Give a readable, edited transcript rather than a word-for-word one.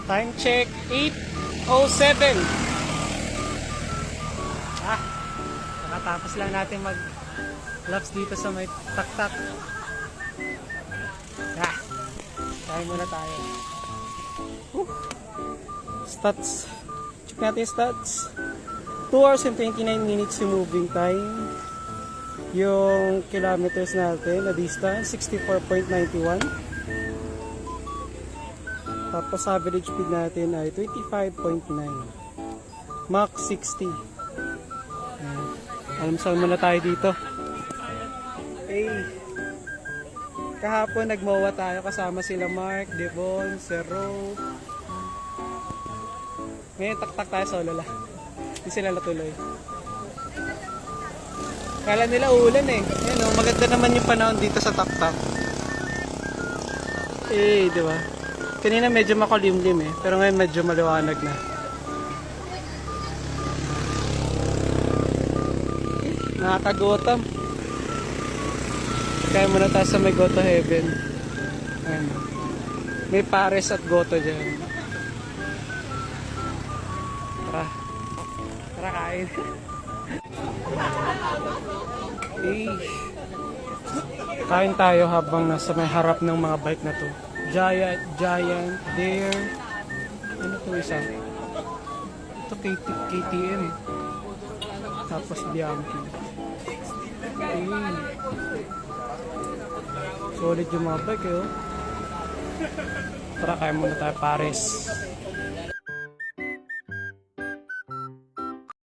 Time check, 8:07. Nakatapos lang natin mag-laps dito sa may tak-tak. Tayo muna tayo. Stats. Check natin yung stats. 2 hours and 29 minutes yung moving time. Yung kilometers natin na distance, 64.91. Tapos average speed natin ay 25.9. Mach 60. Alam muna tayo dito. Okay. Kahapon nagmowa tayo kasama sila Mark, Devon, Sero. Ngayon tak-tak tayo solo lang. Hindi sila natuloy. Kala nila ulan eh. Ayan, maganda naman yung panahon dito sa tak-tak. Di ba? Kanina medyo makulimlim eh, pero ngayon medyo maliwanag na. Nakakagutom. Kaya muna tayo sa may Goto Heaven. Ayan. May pares at goto dyan. Tara kain. Kain tayo habang nasa may harap ng mga bike na to. Giant, Dare. Ano to isa? Ito KTM. Tapos Bianchi. Solid yung mga bike eh. Tara, kaya muna tayo pares.